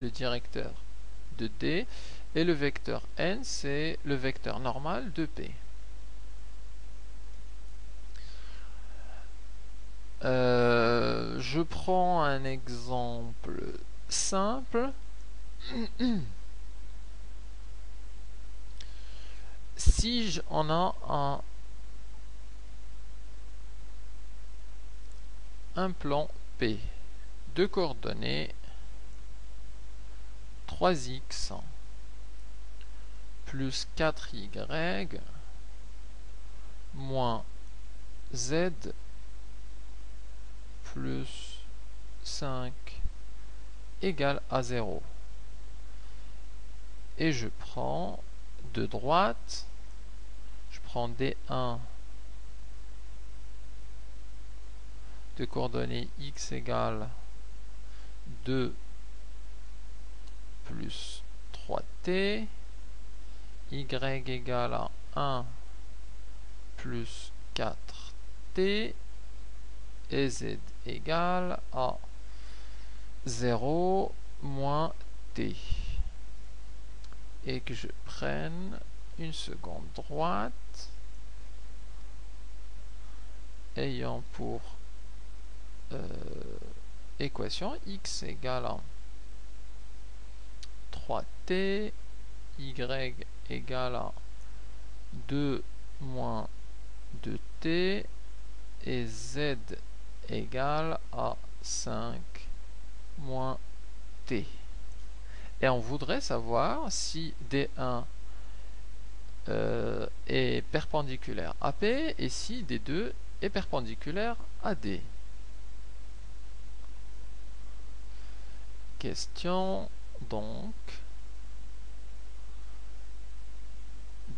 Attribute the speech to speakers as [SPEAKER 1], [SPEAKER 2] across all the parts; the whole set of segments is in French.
[SPEAKER 1] le directeur de D, et le vecteur n, c'est le vecteur normal de P. Je prends un exemple simple. Si on a un plan P de coordonnées 3x plus 4y moins z plus 5 égale à 0. Et je prends de droite, je prends D1 de coordonnées x égale 2 plus 3t, y égale à 1 plus 4t, et z égale à 0 moins t. Et que je prenne une seconde droite ayant pour équation x égale à 3t, y égale à 2 moins 2t, et z égale à 5 moins t. Et on voudrait savoir si D1 est perpendiculaire à P et si D2 est perpendiculaire à D. Question donc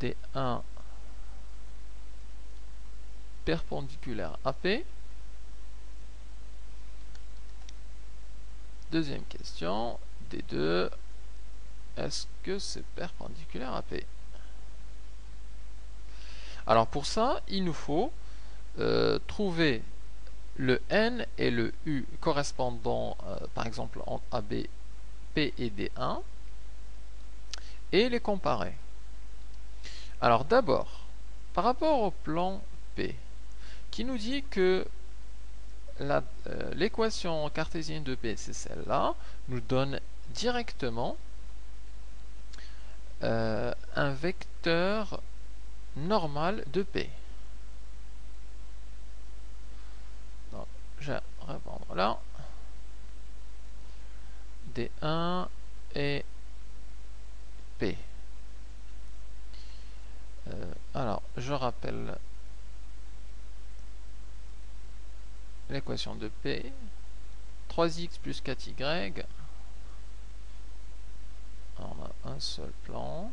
[SPEAKER 1] D1 perpendiculaire à P. Deuxième question, D2, est-ce que c'est perpendiculaire à P? Alors pour ça, il nous faut trouver le n et le u correspondant, par exemple, entre AB, P et D1, et les comparer. Alors d'abord, par rapport au plan P, qui nous dit que l'équation cartésienne de P, c'est celle-là, nous donne directement un vecteur normal de P. Donc, je vais répondre là. D1 et P. Alors, je rappelle l'équation de P. 3x plus 4y. Alors, on a un seul plan.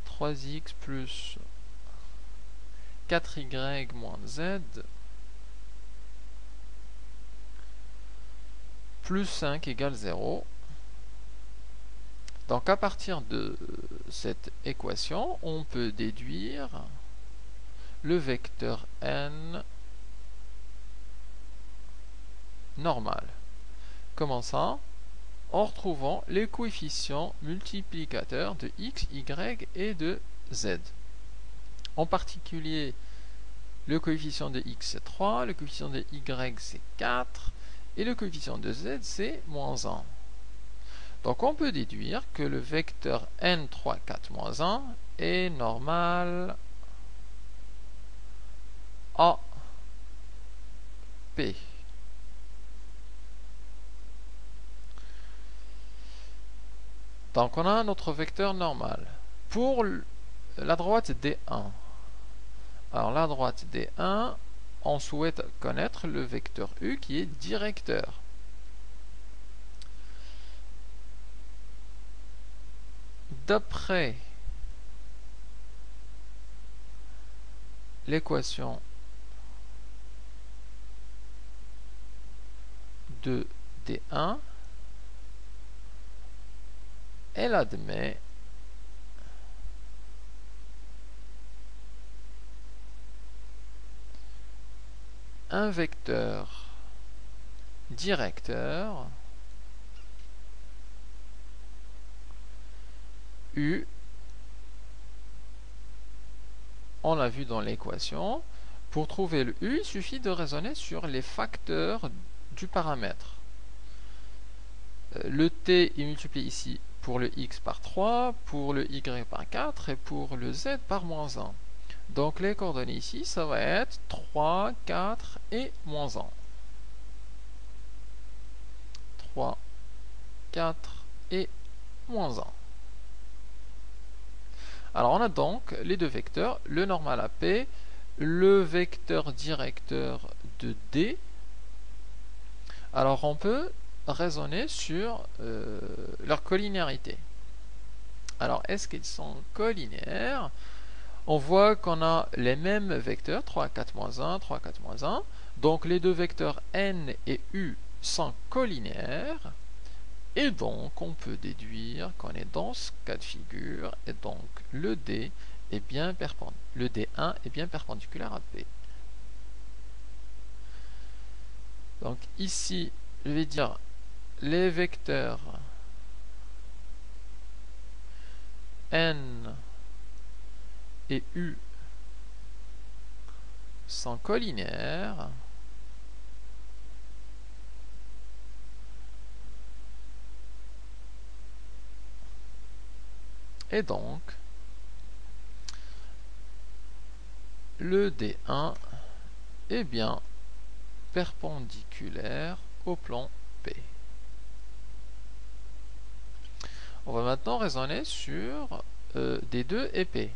[SPEAKER 1] 3x plus 4y moins z plus 5 égale 0. Donc à partir de cette équation, on peut déduire le vecteur n normal. Comment ça? En retrouvant les coefficients multiplicateurs de x, y et de z. En particulier, le coefficient de x c'est 3, le coefficient de y c'est 4, et le coefficient de z c'est moins 1. Donc on peut déduire que le vecteur n, 3, 4, moins 1 est normal à P. Donc on a notre vecteur normal. Pour la droite D1, alors la droite D1, on souhaite connaître le vecteur U qui est directeur. D'après l'équation de D1, elle admet un vecteur directeur U, on l'a vu dans l'équation. Pour trouver le U, il suffit de raisonner sur les facteurs du paramètre. Le t est multiplié ici pour le x par 3, pour le y par 4 et pour le z par moins 1. Donc les coordonnées ici, ça va être 3, 4 et moins 1. 3, 4 et moins 1. Alors on a donc les deux vecteurs, le normal à P, le vecteur directeur de D. Alors on peut raisonner sur leur collinéarité. Alors est-ce qu'ils sont collinaires? On voit qu'on a les mêmes vecteurs, 3, 4, moins 1, 3, 4, moins 1. Donc les deux vecteurs N et U sont collinaires. Et donc, on peut déduire qu'on est dans ce cas de figure, et donc le D est bien le D1 est bien perpendiculaire à P. Donc ici, je vais dire les vecteurs N et U sont collinaires. Et donc, le D1 est bien perpendiculaire au plan P. On va maintenant raisonner sur D2 et P.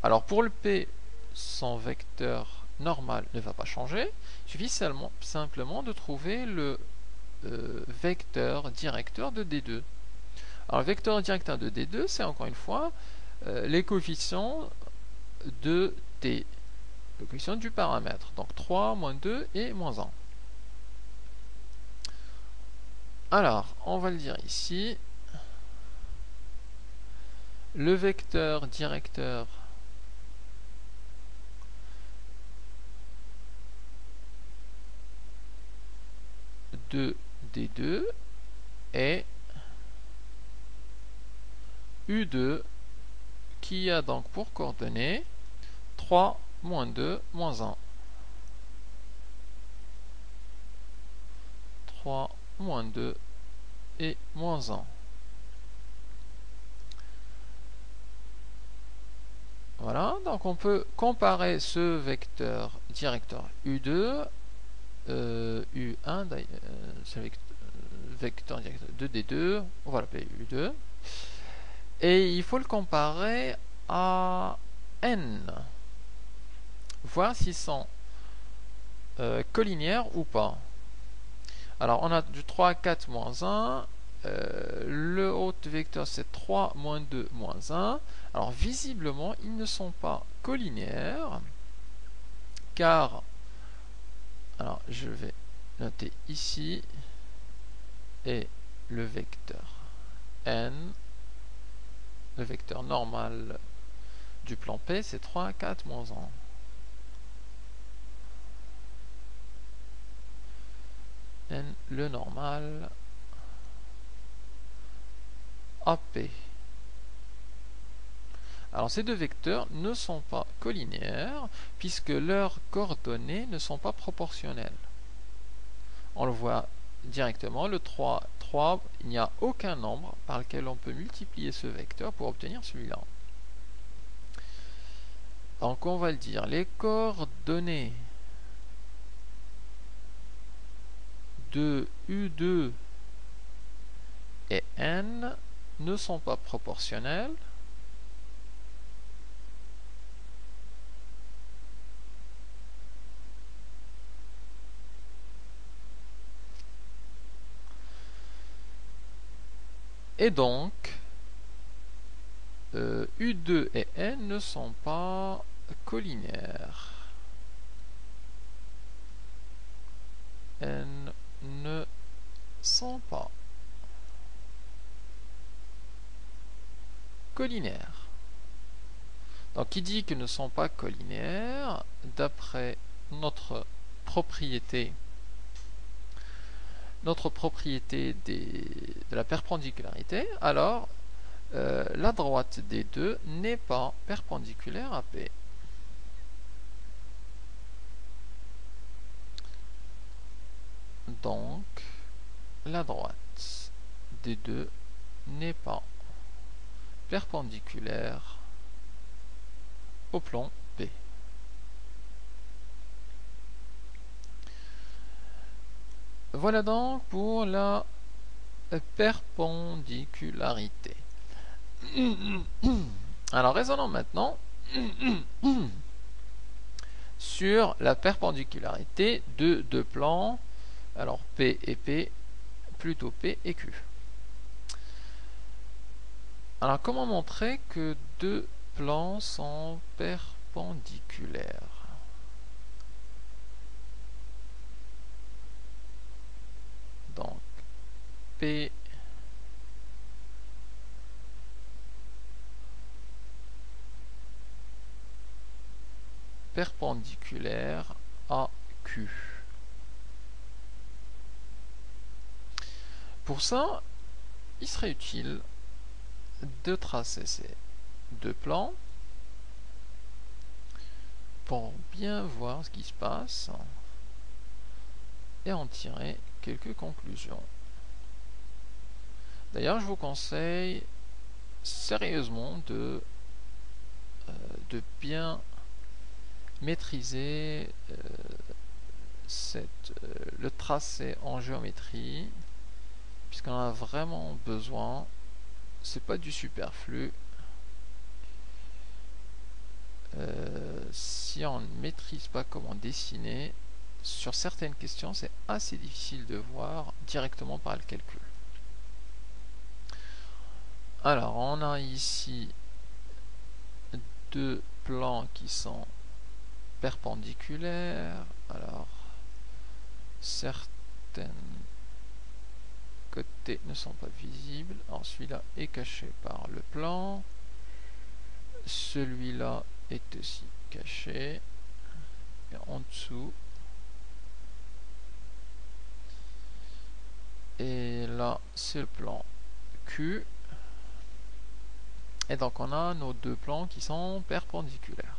[SPEAKER 1] Alors pour le P, son vecteur normal ne va pas changer. Il suffit simplement de trouver le vecteur directeur de D2. Alors le vecteur directeur de D2, c'est encore une fois les coefficients de T, le coefficient du paramètre. Donc 3, moins 2 et moins 1. Alors, on va le dire ici. Le vecteur directeur de D2 est U2 qui a donc pour coordonnées 3, moins 2, moins 1. 3, moins 2 et moins 1. Voilà, donc on peut comparer ce vecteur directeur U2, U1, c'est le vecteur directeur de D2, on va l'appeler U2. Et il faut le comparer à N, voir s'ils sont collinaires ou pas. Alors on a du 3, 4, moins 1, le autre vecteur c'est 3, moins 2, moins 1. Alors visiblement ils ne sont pas collinaires, car, alors je vais noter ici, et le vecteur N, le vecteur normal du plan P, c'est 3, 4, moins 1. N, le normal AP. Alors ces deux vecteurs ne sont pas collinaires puisque leurs coordonnées ne sont pas proportionnelles. On le voit directement, le 3, 3, il n'y a aucun nombre par lequel on peut multiplier ce vecteur pour obtenir celui-là. Donc on va le dire, les coordonnées de U2 et N ne sont pas proportionnelles. Et donc, U2 et N ne sont pas collinaires. N ne sont pas collinaires. Donc, qui dit qu'ils ne sont pas collinaires, d'après notre propriété notre propriété de la perpendicularité, alors la droite des deux n'est pas perpendiculaire à P. Donc, la droite des deux n'est pas perpendiculaire au plan P. Voilà donc pour la perpendicularité. Alors raisonnons maintenant sur la perpendicularité de deux plans, alors P et P, plutôt P et Q. Alors comment montrer que deux plans sont perpendiculaires? Donc P perpendiculaire à Q. Pour ça, il serait utile de tracer ces deux plans pour bien voir ce qui se passe et en tirer quelques conclusions. D'ailleurs, je vous conseille sérieusement de bien maîtriser le tracé en géométrie, puisqu'on a vraiment besoin. C'est pas du superflu. Si on ne maîtrise pas comment dessiner, sur certaines questions, c'est assez difficile de voir directement par le calcul. Alors, on a ici deux plans qui sont perpendiculaires. Alors, certains côtés ne sont pas visibles. Alors, celui-là est caché par le plan. Celui-là est aussi caché. Et en dessous. Et là, c'est le plan Q. Et donc, on a nos deux plans qui sont perpendiculaires.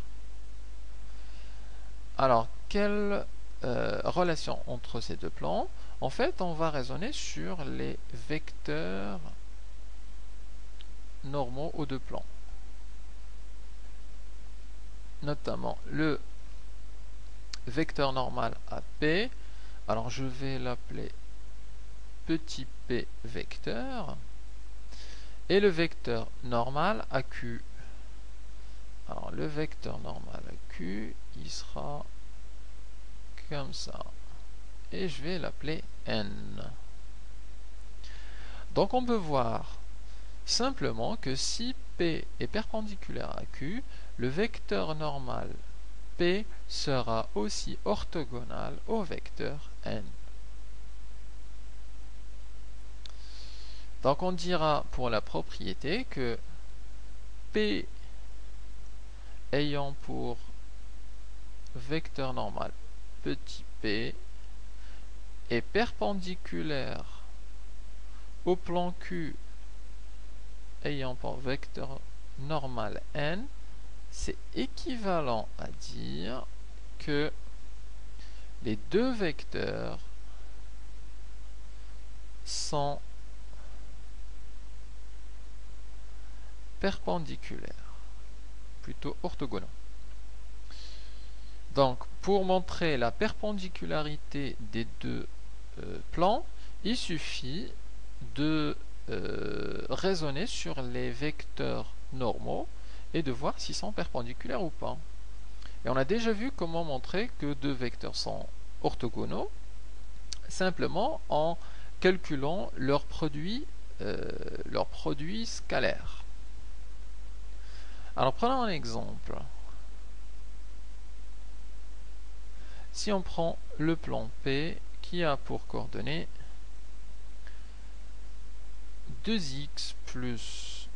[SPEAKER 1] Alors, quelle relation entre ces deux plans? En fait, on va raisonner sur les vecteurs normaux aux deux plans. Notamment le vecteur normal à P. Alors, je vais l'appeler petit p vecteur. Et le vecteur normal à Q. Alors, le vecteur normal à Q, il sera comme ça. Et je vais l'appeler N. Donc on peut voir simplement que si P est perpendiculaire à Q, le vecteur normal P sera aussi orthogonal au vecteur N. Donc on dira pour la propriété que P ayant pour vecteur normal petit p est perpendiculaire au plan Q ayant pour vecteur normal n, c'est équivalent à dire que les deux vecteurs sont perpendiculaires, plutôt orthogonaux. Donc, pour montrer la perpendicularité des deux plans, il suffit de raisonner sur les vecteurs normaux et de voir s'ils sont perpendiculaires ou pas. Et on a déjà vu comment montrer que deux vecteurs sont orthogonaux, simplement en calculant leur produit scalaire. Alors prenons un exemple. Si on prend le plan P qui a pour coordonnées 2x plus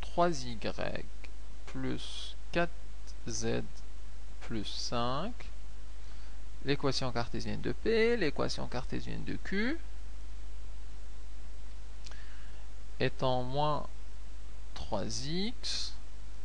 [SPEAKER 1] 3y plus 4z plus 5, l'équation cartésienne de P, l'équation cartésienne de Q, étant moins 3x